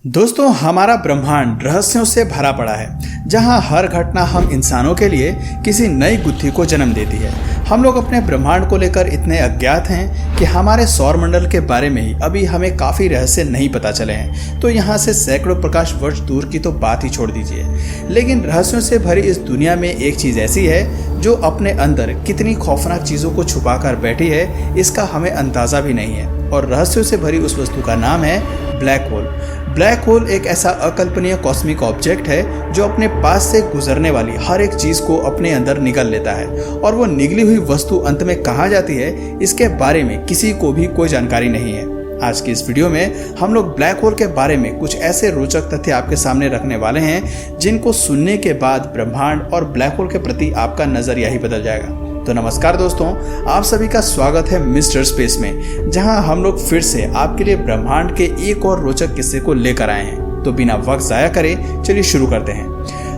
दोस्तों, हमारा ब्रह्मांड रहस्यों से भरा पड़ा है, जहां हर घटना हम इंसानों के लिए किसी नई गुत्थी को जन्म देती है। हम लोग अपने ब्रह्मांड को लेकर इतने अज्ञात हैं कि हमारे सौरमंडल के बारे में ही अभी हमें काफ़ी रहस्य नहीं पता चले हैं, तो यहाँ से सैकड़ों प्रकाश वर्ष दूर की तो बात ही छोड़ दीजिए। लेकिन रहस्यों से भरी इस दुनिया में एक चीज़ ऐसी है जो अपने अंदर कितनी खौफनाक चीज़ों को छुपा कर बैठी है, इसका हमें अंदाज़ा भी नहीं है। और रहस्यों से भरी उस वस्तु का नाम है ब्लैक होल। ब्लैक होल एक ऐसा अकल्पनीय कॉस्मिक ऑब्जेक्ट है जो अपने पास से गुजरने वाली हर एक चीज को अपने अंदर निगल लेता है, और वो निगली हुई वस्तु अंत में कहाँ जाती है, इसके बारे में किसी को भी कोई जानकारी नहीं है। आज की इस वीडियो में हम लोग ब्लैक होल के बारे में कुछ ऐसे रोचक तथ्य आपके सामने रखने वाले हैं जिनको सुनने के बाद ब्रह्मांड और ब्लैक होल के प्रति आपका नजरिया ही बदल जाएगा। तो नमस्कार दोस्तों, आप सभी का स्वागत है मिस्टर स्पेस में, जहां हम लोग फिर से आपके लिए ब्रह्मांड के एक और रोचक किस्से को लेकर आए हैं। तो बिना वक्त जाया करे चलिए शुरू करते हैं।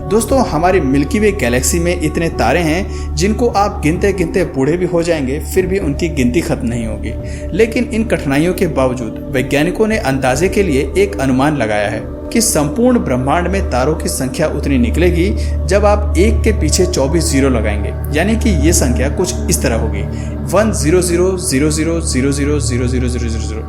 दोस्तों, हमारी मिल्की वे गैलेक्सी में इतने तारे हैं जिनको आप गिनते गिनते बूढ़े भी हो जाएंगे, फिर भी उनकी गिनती खत्म नहीं होगी। लेकिन इन कठिनाइयों के बावजूद वैज्ञानिकों ने अंदाजे के लिए एक अनुमान लगाया है कि संपूर्ण ब्रह्मांड में तारों की संख्या उतनी निकलेगी जब आप एक के पीछे 24 जीरो लगाएंगे। यानी कि ये संख्या कुछ इस तरह होगी 1000000000000।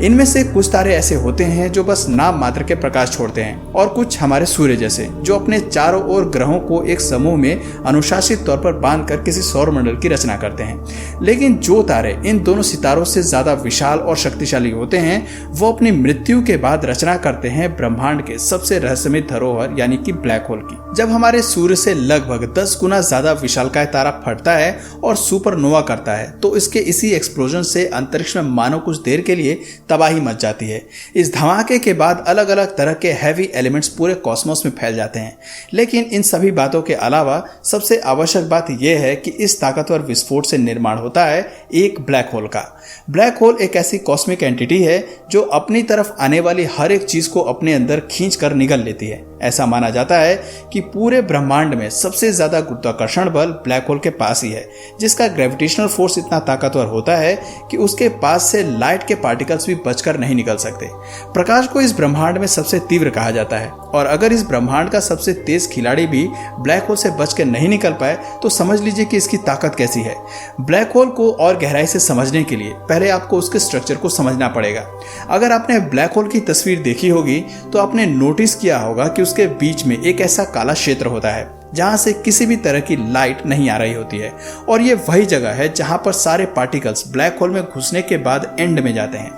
इनमें से कुछ तारे ऐसे होते हैं जो बस नाम मात्र के प्रकाश छोड़ते हैं, और कुछ हमारे सूर्य जैसे जो अपने चारों ओर ग्रहों को एक समूह में अनुशासित तौर पर बांधकर किसी सौरमंडल की रचना करते हैं। लेकिन जो तारे इन दोनों सितारों से ज्यादा विशाल और शक्तिशाली होते हैं, वो अपनी मृत्यु के बाद रचना करते हैं ब्रह्मांड के सबसे रहस्यमय धरोहर यानी कि ब्लैक होल की। जब हमारे सूर्य से लगभग 10 गुना ज्यादा विशालकाय तारा फटता है और सुपरनोवा करता है, तो इसके इसी एक्सप्लोजन से अंतरिक्ष में मानो कुछ देर के लिए तबाही मच जाती है। इस धमाके के बाद अलग अलग तरह के हैवी एलिमेंट्स पूरे कॉस्मोस में फैल जाते हैं। लेकिन इन सभी बातों के अलावा सबसे आवश्यक बात यह है कि इस ताकतवर विस्फोट से निर्माण होता है एक ब्लैक होल का। ब्लैक होल एक ऐसी कॉस्मिक एंटिटी है जो अपनी तरफ आने वाली हर एक चीज को अपने अंदर खींच कर निगल लेती है। ऐसा माना जाता है कि पूरे ब्रह्मांड में सबसे ज्यादा गुरुत्वाकर्षण बल ब्लैक होल के पास ही है, जिसका ग्रेविटेशनल फोर्स इतना ताकतवर होता है कि उसके पास से लाइट के पार्टिकल्स भी बचकर नहीं निकल सकते। प्रकाश को इस ब्रह्मांड में सबसे तीव्र कहा जाता है, और अगर इस ब्रह्मांड का सबसे तेज खिलाड़ी भी ब्लैक होल से बच के नहीं निकल पाए तो समझ लीजिए कि इसकी ताकत कैसी है। ब्लैक होल को और गहराई से समझने के लिए पहले आपको उसके स्ट्रक्चर को समझना पड़ेगा। अगर आपने ब्लैक होल की तस्वीर देखी होगी तो आपने नोटिस किया होगा कि उसके बीच में एक ऐसा काला क्षेत्र होता है जहां से किसी भी तरह की लाइट नहीं आ रही होती है, और ये वही जगह है जहां पर सारे पार्टिकल्स ब्लैक होल में घुसने के बाद एंड में जाते हैं।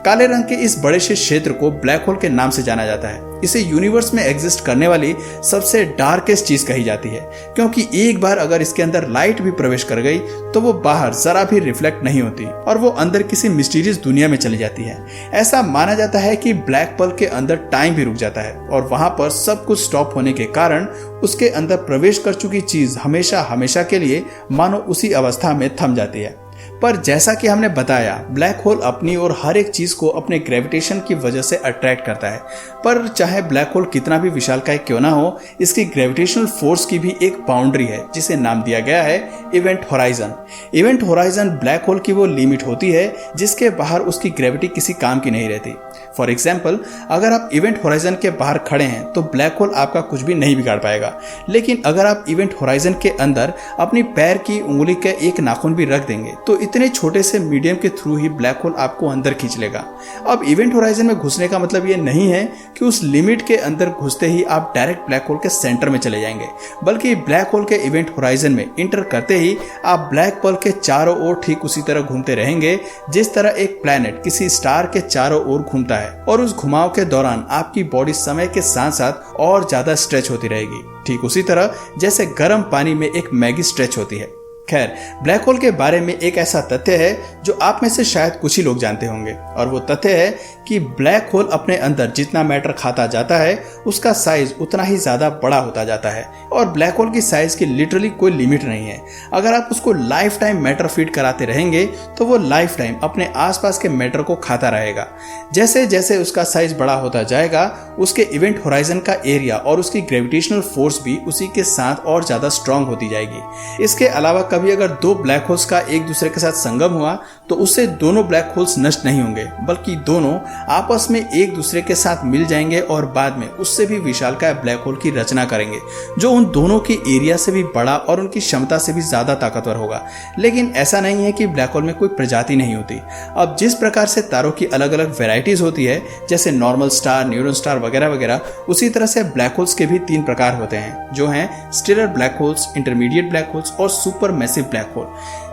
काले रंग के इस बड़े से क्षेत्र को ब्लैक होल के नाम से जाना जाता है। इसे यूनिवर्स में एग्जिस्ट करने वाली सबसे डार्केस्ट चीज कही जाती है, क्योंकि एक बार अगर इसके अंदर लाइट भी प्रवेश कर गई तो वो बाहर जरा भी रिफ्लेक्ट नहीं होती और वो अंदर किसी मिस्टीरियस दुनिया में चली जाती है। ऐसा माना जाता है कि ब्लैक होल के अंदर टाइम भी रुक जाता है, और वहां पर सब कुछ स्टॉप होने के कारण उसके अंदर प्रवेश कर चुकी चीज हमेशा हमेशा के लिए मानो उसी अवस्था में थम जाती है। पर जैसा कि हमने बताया, ब्लैक होल अपनी और हर एक चीज को अपने ग्रेविटेशन की वजह से अट्रैक्ट करता है। पर चाहे ब्लैक होल कितना भी विशालकाय क्यों ना हो, इसकी ग्रेविटेशनल फोर्स की भी एक बाउंड्री है जिसे नाम दिया गया है event horizon. Event horizon black hole की वो लिमिट होती है जिसके बाहर उसकी ग्रेविटी किसी काम की नहीं रहती। फॉर एग्जाम्पल, अगर आप इवेंट होराइजन के बाहर खड़े हैं तो ब्लैक होल आपका कुछ भी नहीं बिगाड़ पाएगा। लेकिन अगर आप इवेंट होराइजन के अंदर अपनी पैर की उंगली के एक नाखून भी रख देंगे तो इतने छोटे से मीडियम के थ्रू ही ब्लैक होल आपको अंदर खींच लेगा। अब इवेंट होराइजन में घुसने का मतलब ये नहीं है कि उस लिमिट के अंदर घुसते ही आप डायरेक्ट ब्लैक होल के सेंटर में चले जाएंगे, बल्कि ब्लैक होल के इवेंट होराइजन में इंटर करते ही आप ब्लैक होल के चारों ओर ठीक उसी तरह घूमते रहेंगे जिस तरह एक प्लैनेट किसी स्टार के चारों ओर घूमता है, और उस घुमाव के दौरान आपकी बॉडी समय के साथ साथ और ज्यादा स्ट्रेच होती रहेगी, ठीक उसी तरह जैसे गर्म पानी में एक मैगी स्ट्रेच होती है। खैर, ब्लैक होल के बारे में एक ऐसा तथ्य है जो आप में से शायद कुछ ही लोग जानते होंगे, और वो तथ्य है कि ब्लैक होल अपने अंदर जितना मैटर खाता जाता है उसका साइज उतना ही ज्यादा बड़ा होता जाता है, और ब्लैक होल की साइज की लिटरली कोई लिमिट नहीं है। अगर आप उसको लाइफ टाइम मैटर फीड कराते रहेंगे तो वो लाइफ टाइम अपने आसपास के मैटर को खाता रहेगा। जैसे जैसे उसका साइज बड़ा होता जाएगा, उसके इवेंट होराइजन का एरिया और उसकी ग्रेविटेशनल फोर्स भी उसी के साथ और ज्यादा स्ट्रांग होती जाएगी। इसके अलावा कभी कभी अगर दो ब्लैक होल्स का एक दूसरे के साथ संगम हुआ तो उससे दोनों ब्लैक होल्स नष्ट नहीं होंगे, बल्कि दोनों आपस में एक दूसरे के साथ मिल जाएंगे और बाद में उससे भी विशालकाय ब्लैक होल की रचना करेंगे, जो उन दोनों की एरिया से भी बड़ा और उनकी क्षमता से भी ज्यादा ताकतवर होगा। लेकिन ऐसा नहीं है कि ब्लैक होल में कोई प्रजाति नहीं होती। अब जिस प्रकार से तारों की अलग अलग वेराइटीज होती है, जैसे नॉर्मल स्टार, न्यूट्रॉन स्टार वगैरह वगैरह, उसी तरह से ब्लैक होल्स के भी 3 प्रकार होते हैं, जो हैं stellar black holes, intermediate black holes और सुपर मैसिव ब्लैक होल।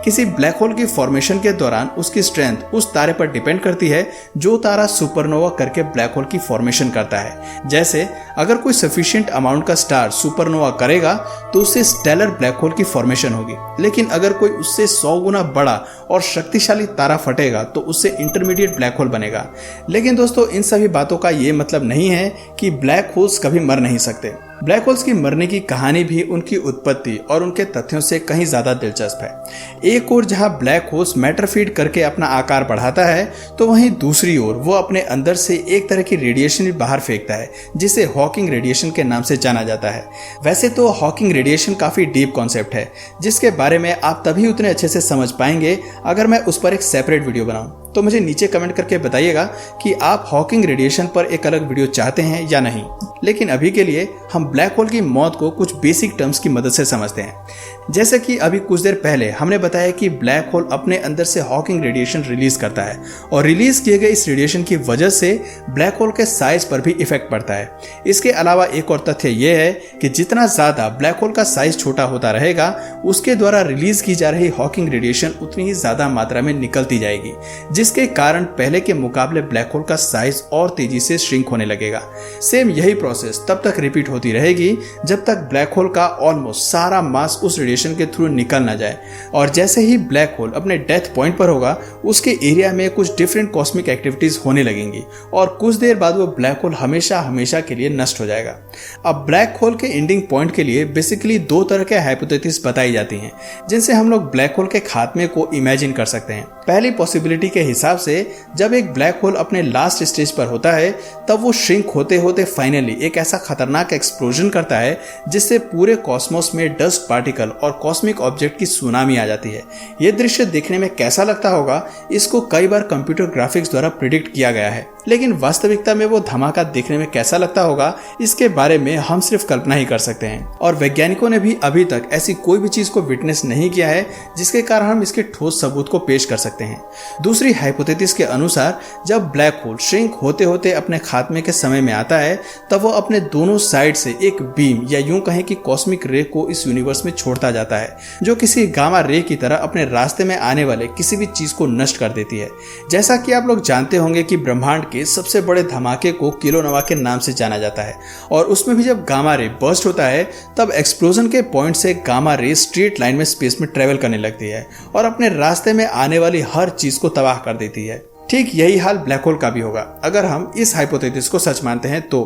किसी ब्लैक होल की फॉर्मेशन के दौरान उसकी स्ट्रेंथ उस तारे पर डिपेंड करती है जो तारा सुपरनोवा करके ब्लैक होल की फॉर्मेशन करता है। जैसे अगर कोई सफिशिएंट अमाउंट का स्टार सुपरनोवा करेगा तो उससे स्टेलर ब्लैक होल की फॉर्मेशन होगी, लेकिन अगर कोई उससे 100 गुना बड़ा और शक्तिशाली तारा फटेगा तो उससे इंटरमीडिएट ब्लैक होल बनेगा। लेकिन दोस्तों, इन सभी बातों का ये मतलब नहीं है कि ब्लैक होल्स कभी मर नहीं सकते। ब्लैक होल्स की मरने की कहानी भी उनकी उत्पत्ति और उनके तथ्यों से कहीं ज्यादा दिलचस्प है। एक ओर जहां ब्लैक होल्स मैटर फीड करके अपना आकार बढ़ाता है, तो वहीं दूसरी ओर वो अपने अंदर से एक तरह की रेडिएशन भी बाहर फेंकता है, जिसे हॉकिंग रेडिएशन के नाम से जाना जाता है। वैसे तो हॉकिंग रेडिएशन काफी डीप कॉन्सेप्ट है, जिसके बारे में आप तभी उतने अच्छे से समझ पाएंगे अगर मैं उस पर एक सेपरेट वीडियो बनाऊं। तो मुझे नीचे कमेंट करके बताइएगा कि आप हॉकिंग रेडिएशन पर एक अलग वीडियो चाहते हैं या नहीं। लेकिन अभी के लिए हम ब्लैक होल की मौत को कुछ बेसिक टर्म्स की मदद से समझते हैं। जैसे कि अभी कुछ देर पहले हमने बताया कि ब्लैक होल अपने अंदर से हॉकिंग रेडिएशन रिलीज करता है, और रिलीज किए गए इस रेडिएशन की वजह से ब्लैक होल के साइज पर भी इफेक्ट पड़ता है। इसके अलावा एक और तथ्य यह है कि जितना ज्यादा ब्लैक होल का साइज छोटा होता रहेगा, उसके द्वारा रिलीज की जा रही हॉकिंग रेडिएशन उतनी ही ज्यादा मात्रा में निकलती जाएगी, जिसके कारण पहले के मुकाबले ब्लैक होल का साइज और तेजी से श्रिंक होने लगेगा। सेम यही प्रोसेस तब तक रिपीट होती रहेगी जब तक ब्लैक होल का ऑलमोस्ट सारा मास उस रेडिएशन के थ्रू निकल ना जाए, और जैसे ही ब्लैक होल अपने डेथ पॉइंट पर होगा, उसके एरिया में कुछ डिफरेंट कॉस्मिक एक्टिविटीज होने लगेंगी और कुछ देर बाद वो ब्लैक होल हमेशा हमेशा के लिए नष्ट हो जाएगा। अब ब्लैक होल के एंडिंग पॉइंट के लिए बेसिकली 2 तरह के हाइपोथेसिस बताई जाती हैं, जिनसे हम लोग ब्लैक होल के खात्मे को इमेजिन कर सकते हैं। पहली पॉसिबिलिटी के हिसाब से जब एक ब्लैक होल अपने लास्ट स्टेज पर होता है, तब वो श्रिंक होते होते फाइनली एक ऐसा खतरनाक एक्सप्लोजन करता है जिससे पूरे कॉस्मोस में डस्ट पार्टिकल और कॉस्मिक ऑब्जेक्ट की सुनामी आ जाती है। यह दृश्य देखने में कैसा लगता होगा, इसको कई बार कंप्यूटर ग्राफिक्स द्वारा प्रिडिक्ट किया गया है, लेकिन वास्तविकता में वो धमाका देखने में कैसा लगता होगा, इसके बारे में हम सिर्फ कल्पना ही कर सकते हैं। और वैज्ञानिकों ने भी अभी तक ऐसी कोई भी चीज को विटनेस नहीं किया है जिसके कारण हम इसके ठोस सबूत को पेश कर सकते हैं। दूसरी हाइपोथेसिस के अनुसार जब ब्लैक होल श्रिंक होते होते अपने खात्मे के समय में आता है, तब वो अपने दोनों साइड से एक बीम या यूं कहें कि कॉस्मिक रे को इस यूनिवर्स में छोड़ता जाता है, जो किसी गामा रे की तरह अपने रास्ते में आने वाले किसी भी चीज को नष्ट कर देती है। जैसा कि आप लोग जानते होंगे कि ब्रह्मांड के सबसे बड़े धमाके को किलोनोवा के नाम से जाना जाता है, और उसमें भी जब गामा रे बर्स्ट होता है, तब एक्सप्लोजन के पॉइंट से गामा रे स्ट्रेट लाइन में स्पेस में ट्रेवल करने लगती है और अपने रास्ते में आने वाली हर चीज को तबाह कर देती है। ठीक यही हाल ब्लैक होल का भी होगा अगर हम इस हाइपोथेसिस को सच मानते हैं तो।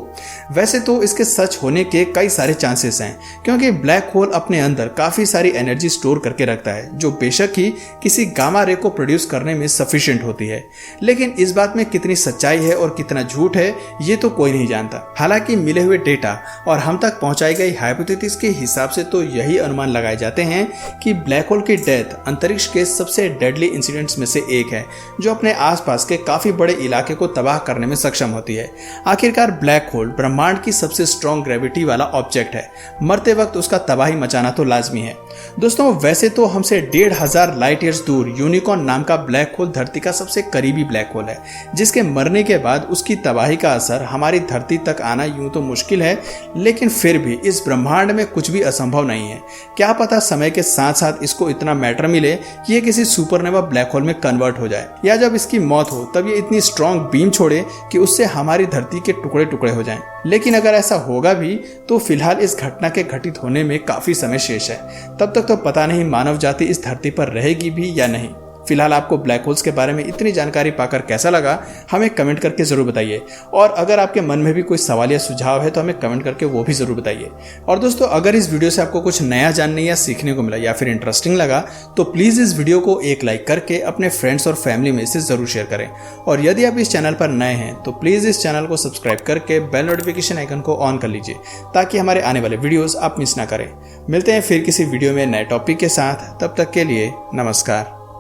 वैसे तो इसके सच होने के कई सारे चांसेस हैं, क्योंकि ब्लैक होल अपने अंदर काफी सारी एनर्जी स्टोर करके रखता है, जो बेशक ही किसी गामा रे को प्रोड्यूस करने में सफिशिएंट होती है। लेकिन इस बात में कितनी सच्चाई है और कितना झूठ है, ये तो कोई नहीं जानता। हालांकि मिले हुए डेटा और हम तक पहुंचाई गई हाइपोथेसिस के हिसाब से तो यही अनुमान लगाए जाते हैं कि ब्लैक होल की डेथ अंतरिक्ष के सबसे डेडली इंसिडेंट्स में से एक है, जो अपने आसपास के काफी बड़े इलाके को तबाह करने में सक्षम होती है। आखिरकार ब्लैक होल ब्रह्मांड की सबसे स्ट्रॉन्ग ग्रेविटी वाला ऑब्जेक्ट है, मरते वक्त उसका तबाही मचाना तो लाजमी है। दोस्तों, वैसे तो हमसे 1500 लाइट ईयर्स दूर यूनिकॉर्न नाम का ब्लैक होल धरती का सबसे करीबी ब्लैक होल है, जिसके मरने के बाद उसकी तबाही का असर हमारी धरती तक आना यूं तो मुश्किल है, लेकिन फिर भी इस ब्रह्मांड में कुछ भी असंभव नहीं है। क्या पता समय के साथ साथ इसको इतना मैटर मिले कि ये किसी सुपरनोवा ब्लैक होल में कन्वर्ट हो जाए, या जब इसकी मौत हो तब ये इतनी स्ट्रॉन्ग बीम छोड़े कि उससे हमारी धरती के टुकड़े टुकड़े हो जाएं। लेकिन अगर ऐसा होगा भी तो फिलहाल इस घटना के घटित होने में काफी समय शेष है। तब तक तो पता नहीं मानव जाति इस धरती पर रहेगी भी या नहीं। फिलहाल आपको ब्लैक होल्स के बारे में इतनी जानकारी पाकर कैसा लगा, हमें कमेंट करके ज़रूर बताइए। और अगर आपके मन में भी कोई सवाल या सुझाव है तो हमें कमेंट करके वो भी ज़रूर बताइए। और दोस्तों, अगर इस वीडियो से आपको कुछ नया जानने या सीखने को मिला या फिर इंटरेस्टिंग लगा तो प्लीज़ इस वीडियो को एक लाइक करके अपने फ्रेंड्स और फैमिली में इसे ज़रूर शेयर करें। और यदि आप इस चैनल पर नए हैं तो प्लीज़ इस चैनल को सब्सक्राइब करके बेल नोटिफिकेशन आइकन को ऑन कर लीजिए ताकि हमारे आने वाले वीडियोस आप मिस ना करें। मिलते हैं फिर किसी वीडियो में नए टॉपिक के साथ, तब तक के लिए नमस्कार।